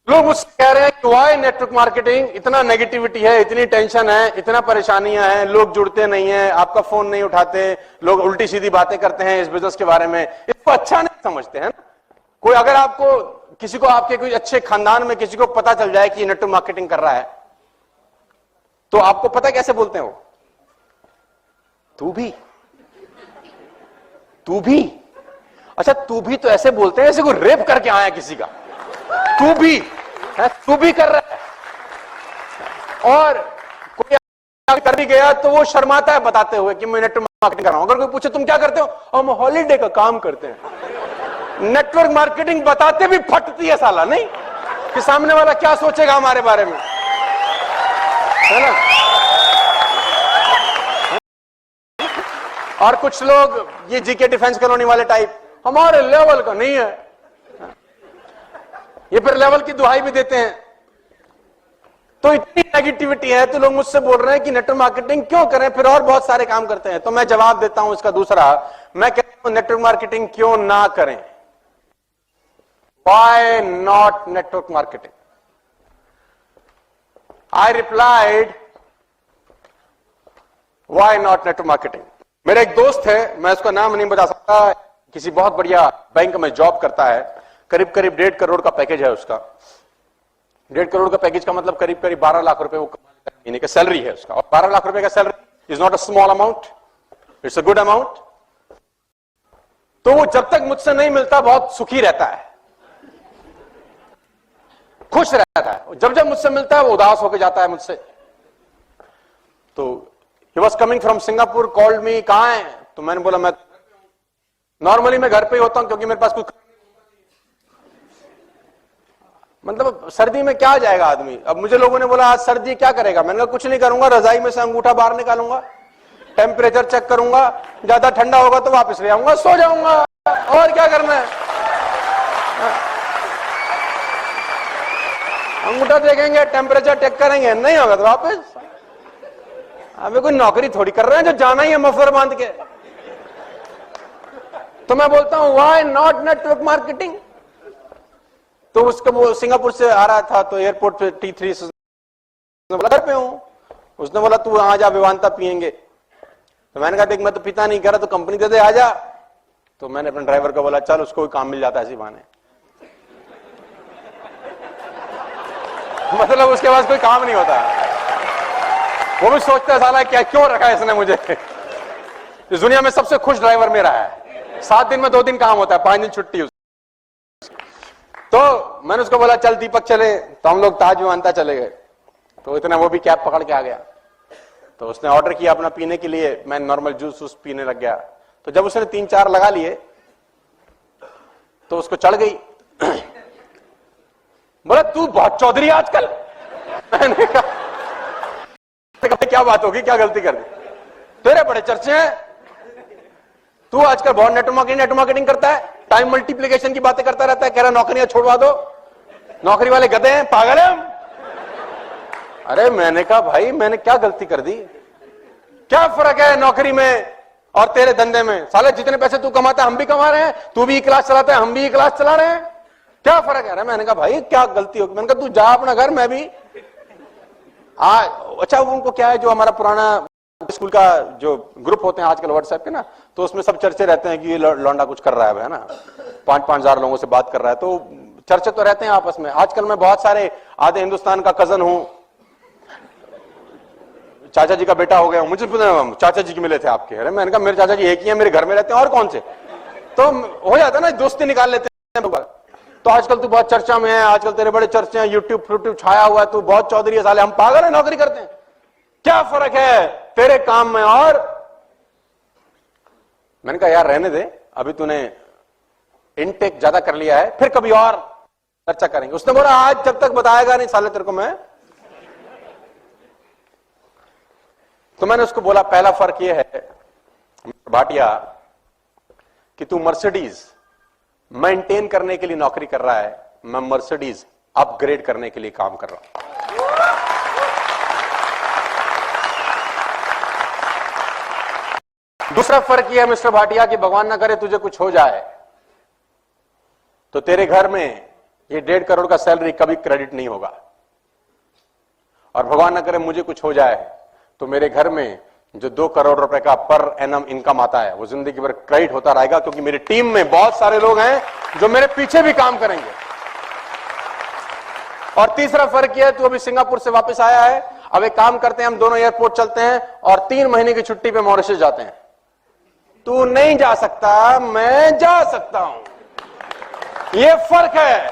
लोग मुझसे कह रहे हैं कि वाई नेटवर्क मार्केटिंग, इतना नेगेटिविटी है, इतनी टेंशन है, इतना परेशानियां हैं, लोग जुड़ते नहीं हैं, आपका फोन नहीं उठाते, लोग उल्टी सीधी बातें करते हैं इस बिजनेस के बारे में, इसको अच्छा नहीं समझते हैं ना। कोई अगर आपको किसी को आपके कोई अच्छे खानदान में किसी को पता चल जाए कि नेटवर्क मार्केटिंग कर रहा है, तो आपको पता कैसे बोलते हैं वो? तू भी अच्छा, तू भी तो ऐसे बोलते हैं जैसे कोई रेप करके आया किसी का। तू भी कर रहा है। और कोई कर भी गया तो वो शर्माता है बताते हुए कि मैं नेटवर्क मार्केटिंग कर रहा हूं। अगर कोई पूछे तुम क्या करते हो, हम हॉलीडे का काम करते हैं। नेटवर्क मार्केटिंग बताते भी फटती है साला, नहीं कि सामने वाला क्या सोचेगा हमारे बारे में, है ना। और कुछ लोग ये जीके डिफेंस कॉलोनी वाले टाइप, हमारे लेवल का नहीं है, ये फिर लेवल की दुहाई भी देते हैं। तो इतनी नेगेटिविटी है तो लोग मुझसे बोल रहे हैं कि नेटवर्क मार्केटिंग क्यों करें, फिर और बहुत सारे काम करते हैं। तो मैं जवाब देता हूं इसका दूसरा, मैं कहता हूं नेटवर्क मार्केटिंग क्यों ना करें। Why not network marketing? I replied, why not network marketing. मेरा एक दोस्त है, मैं उसका नाम नहीं बता सकता, किसी बहुत बढ़िया बैंक में जॉब करता है, करीब करीब 1.5 करोड़ का पैकेज है उसका। 1.5 करोड़ का पैकेज का मतलब करीब करीब 12 लाख रुपए वो महीने का सैलरी है उसका। और 12 लाख रुपए का salary is not a small amount, it's a good amount. तो वो जब तक मुझसे नहीं मिलता बहुत सुखी रहता है, खुश रहता है। जब जब मुझसे मिलता है वो उदास होकर जाता है मुझसे। तो he was coming from Singapore, called me, कहां है? तो मैंने बोला मैं नॉर्मली मैं घर पे ही होता हूं क्योंकि मेरे पास कुछ, मतलब सर्दी में क्या जाएगा आदमी। अब मुझे लोगों ने बोला आज सर्दी क्या करेगा, मैंने कहा कुछ नहीं करूंगा, रजाई में से अंगूठा बाहर निकालूंगा, टेम्परेचर चेक करूंगा, ज्यादा ठंडा होगा तो वापस ले आऊंगा, सो जाऊंगा, और क्या करना है। अंगूठा देखेंगे, टेम्परेचर चेक करेंगे, नहीं होगा तो वापस। अबे कोई नौकरी थोड़ी कर रहे हैं जो जाना ही है मफलर बांध के। तो मैं बोलता हूं व्हाई नॉट नेटवर्क मार्केटिंग। तो उसका वो सिंगापुर से आ रहा था तो एयरपोर्ट पे T3 से घर पे हूं, उसने बोला तू आ जा, विवांता पियेंगे। तो मैंने कहा देख मैं तो पिता नहीं, कह रहा तो कंपनी दे दे, आ जा। तो मैंने अपने ड्राइवर को बोला चल उसको कोई काम मिल जाता है इसी बहाने। मतलब उसके पास कोई काम नहीं होता, वो भी सोचता है साला क्या क्यों रखा है इसने मुझे। इस दुनिया में सबसे खुश ड्राइवर मेरा है, 7 दिन में 2 दिन काम होता है, 5 दिन छुट्टी। तो मैंने उसको बोला चल दीपक चले, तो हम लोग ताज विवांता चले गए। तो इतना वो भी कैब पकड़ के आ गया। तो उसने ऑर्डर किया अपना पीने के लिए, मैं नॉर्मल जूस पीने लग गया। तो जब उसने 3-4 लगा लिए तो उसको चढ़ गई। बोला तू बहुत चौधरी आजकल। मैंने कहा क्या बात होगी, क्या गलती कर दी, तेरे बड़े चर्चे हैं, तू आजकल बहुत नेटवर्क मार्केटिंग करता है, टाइम मल्टीप्लिकेशन की बातें करता रहता है, कह रहा नौकरियां छोड़वा दो, नौकरी वाले गधे हैं, पागल है। अरे मैंने कहा भाई मैंने क्या गलती कर दी, क्या फर्क है नौकरी में और तेरे धंधे में? साले जितने पैसे तू कमाता है हम भी कमा रहे हैं, तू भी क्लास चलाता है हम भी क्लास चला रहे हैं, क्या फर्क है? मैंने कहा भाई क्या गलती होगी? मैंने कहा तू जा अपना घर, मैं भी अच्छा उनको क्या है, जो हमारा पुराना स्कूल का जो ग्रुप होते हैं आजकल व्हाट्सएप के ना, तो उसमें सब चर्चे रहते हैं कि ये लौंडा कुछ कर रहा है ना, 5-5 हजार लोगों से बात कर रहा है, तो चर्चे तो रहते हैं आपस में। आजकल मैं बहुत सारे आधे हिंदुस्तान का कजन हूं, चाचा जी का बेटा हो गया, मुझे चाचा जी की मिले थे आपके। अरे मैंने कहा मेरे चाचा जी एक ही है, मेरे घर में रहते हैं और कौन से, तो हो जाता है ना, दोस्ती निकाल लेते हैं। तो आजकल तू बहुत चर्चा में है, आजकल तेरे बड़े चर्चे हैं, यूट्यूब छाया हुआ है, तू बहुत चौधरी है, साले हम पागल है नौकरी करते हैं, क्या फर्क है तेरे काम में? और मैंने कहा यार रहने दे, अभी तूने इनटेक ज्यादा कर लिया है, फिर कभी और चर्चा करेंगे। उसने बोला आज जब तक बताएगा नहीं साले तेरे को मैं। तो मैंने उसको बोला पहला फर्क यह है भाटिया कि तू मर्सिडीज मेंटेन करने के लिए नौकरी कर रहा है, मैं मर्सिडीज अपग्रेड करने के लिए काम कर रहा हूं। दूसरा फर्क यह है मिस्टर भाटिया कि भगवान ना करे तुझे कुछ हो जाए तो तेरे घर में ये 1.5 करोड़ का सैलरी कभी क्रेडिट नहीं होगा। और भगवान न करे मुझे कुछ हो जाए तो मेरे घर में जो 2 करोड़ रुपए का पर एनम इनकम आता है वो जिंदगी भर क्रेडिट होता रहेगा, क्योंकि मेरी टीम में बहुत सारे लोग हैं जो मेरे पीछे भी काम करेंगे। और तीसरा फर्क यह है, तू अभी सिंगापुर से वापस आया है, अब एक काम करते हैं, हम दोनों एयरपोर्ट चलते हैं और 3 महीने की छुट्टी पे मॉरिशस जाते हैं। तू नहीं जा सकता, मैं जा सकता हूं, यह फर्क है।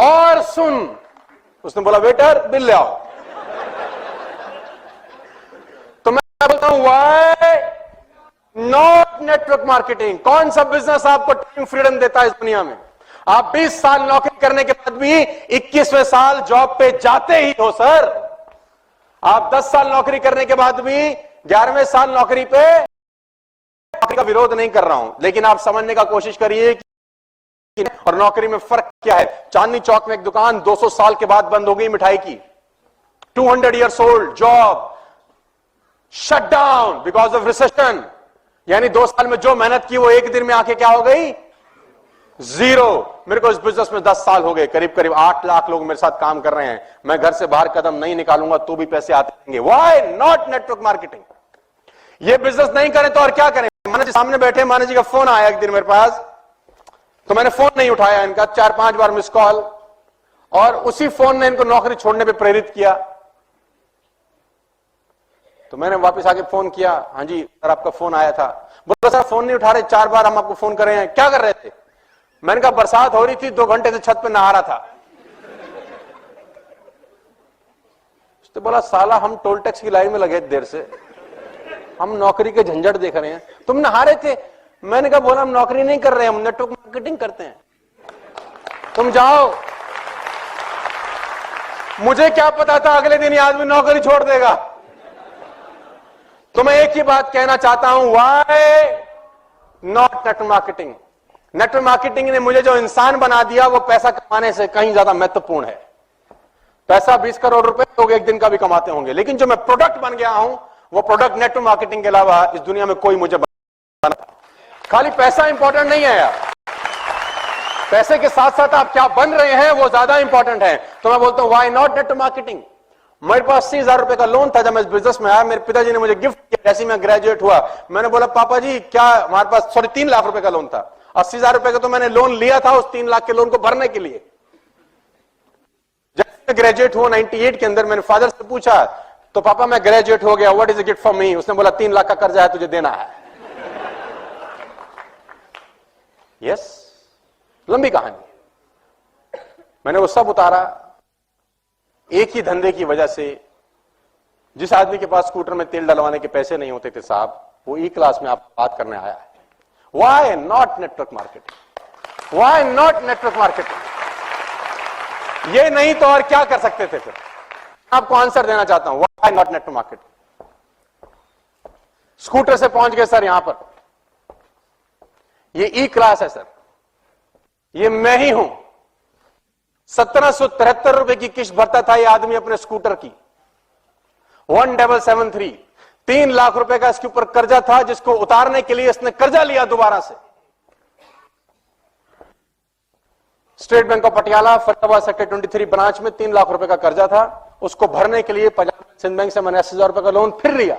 और सुन, उसने बोला वेटर बिल ले आओ, तो मैं बोलता हूं वाई नॉट नेटवर्क मार्केटिंग। कौन सा बिजनेस आपको टाइम फ्रीडम देता है इस दुनिया में? आप 20 साल नौकरी करने के बाद भी 21वें साल जॉब पे जाते ही हो सर। आप 10 साल नौकरी करने के बाद भी 11वें साल नौकरी पे, नौकरी का विरोध नहीं कर रहा हूं, लेकिन आप समझने का कोशिश करिए कि और नौकरी में फर्क क्या है। चांदनी चौक में एक दुकान 200 साल के बाद बंद हो गई मिठाई की, 200 years old job shut down because of recession. यानी 2 साल में जो मेहनत की वो एक दिन में आके क्या हो गई? जीरो। मेरे को इस बिजनेस में 10 साल हो गए, करीब करीब 8 लाख लोग मेरे साथ काम कर रहे हैं। मैं घर से बाहर कदम नहीं निकालूंगा तो भी पैसे आते रहेंगे। Why not network marketing? ये बिजनेस नहीं करें तो और क्या करें? माना जी सामने बैठे, माना जी का फोन आया एक दिन मेरे पास, तो मैंने फोन नहीं उठाया इनका, 4-5 बार मिस कॉल, और उसी फोन ने इनको नौकरी छोड़ने पे प्रेरित किया। तो मैंने वापस आके फोन किया, हाँ जी सर आपका फोन आया था। बोला सर फोन नहीं उठा रहे, 4 बार हम आपको फोन कर रहे हैं, क्या कर रहे थे? मैंने कहा बरसात हो रही थी, 2 घंटे से छत पे नहा रहा था। तो बोला साला हम टोल टैक्स की लाइन में लगे देर से, हम नौकरी के झंझट देख रहे हैं, तुम नहा रहे थे? मैंने कहा बोला हम नौकरी नहीं कर रहे हैं, हम नेटवर्क मार्केटिंग करते हैं, तुम जाओ। मुझे क्या पता था अगले दिन ये आदमी नौकरी छोड़ देगा। तो मैं एक ही बात कहना चाहता हूं, why not network marketing? Network marketing ने मुझे जो इंसान बना दिया वो पैसा कमाने से कहीं ज्यादा महत्वपूर्ण है। पैसा 20 करोड़ रुपए लोग एक दिन का भी कमाते होंगे, लेकिन जो मैं प्रोडक्ट बन गया हूं वो प्रोडक्ट नेटवर्क मार्केटिंग के अलावा इस दुनिया में कोई मुझे बना। खाली पैसा इंपॉर्टेंट नहीं है यार, पैसे के साथ साथ आप क्या बन रहे हैं वो ज्यादा इंपॉर्टेंट है। तो मैं बोलता हूं व्हाई नॉट नेटवर्क मार्केटिंग? मेरे पास 80,000 रुपए का लोन था जब मैं इस बिजनेस में आया, मेरे पिताजी ने मुझे गिफ्ट किया जैसे मैं ग्रेजुएट हुआ। मैंने बोला पापा जी क्या, हमारे पास 3 लाख रुपए का लोन था, 80,000 रुपए का तो मैंने लोन लिया था उस 3 लाख के लोन को भरने के लिए। जब मैं ग्रेजुएट हुआ 98 के अंदर, मैंने फादर से पूछा तो पापा मैं ग्रेजुएट हो गया, what is a gift for me? उसने बोला 3 लाख का कर्जा है तुझे देना है। यस, लंबी कहानी। मैंने वो सब उतारा एक ही धंधे की वजह से। जिस आदमी के पास स्कूटर में तेल डलवाने के पैसे नहीं होते थे साहब, वो ई क्लास में आप बात करने आया है। Why not network marketing? Why not network marketing? ये नहीं तो और क्या कर सकते थे फिर? आपको आंसर देना चाहता हूं, why not network marketing? Scooter से पहुंच गए सर यहां पर, ये ई क्लास है सर, ये मैं ही हूं। 1773 रुपए की किस्त भरता था ये आदमी अपने स्कूटर की, 1773। 3 लाख रुपए का इसके ऊपर कर्जा था जिसको उतारने के लिए इसने कर्जा लिया दोबारा से। State bank of Patiala Faridabad sector 23 branch में 3 लाख रुपए का कर्जा था, उसको भरने के लिए पंजाब सिंध बैंक से मैंने 80,000 रुपए का लोन फिर लिया।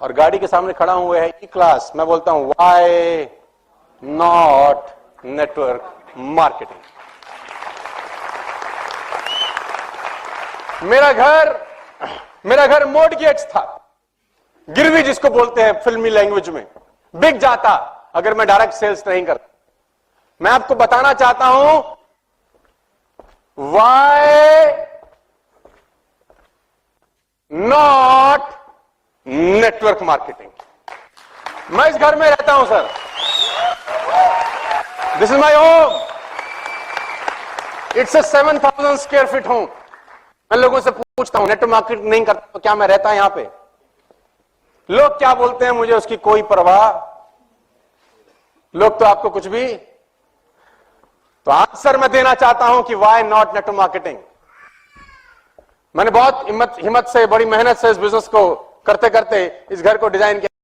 और गाड़ी के सामने खड़ा हुआ है ई क्लास। मैं बोलता हूं व्हाई नॉट नेटवर्क मार्केटिंग? मेरा घर मॉर्टगेज था, गिरवी जिसको बोलते हैं फिल्मी लैंग्वेज में, बिक जाता अगर मैं डायरेक्ट सेल्स नहीं करता। मैं आपको बताना चाहता हूं व्हाई नॉट नेटवर्क मार्केटिंग? मैं इस घर में रहता हूं sir, this is my home, it's 7,000 square feet home. मैं लोगों से पूछता हूं नेटवर्क मार्केटिंग नहीं करता तो क्या मैं रहता यहां पे? लोग क्या बोलते हैं मुझे उसकी कोई परवाह, लोग तो आपको कुछ भी। तो आंसर मैं देना चाहता हूं कि व्हाई नॉट नेटवर्क मार्केटिंग? मैंने बहुत हिम्मत से, बड़ी मेहनत से इस बिजनेस को करते करते इस घर को डिजाइन किया।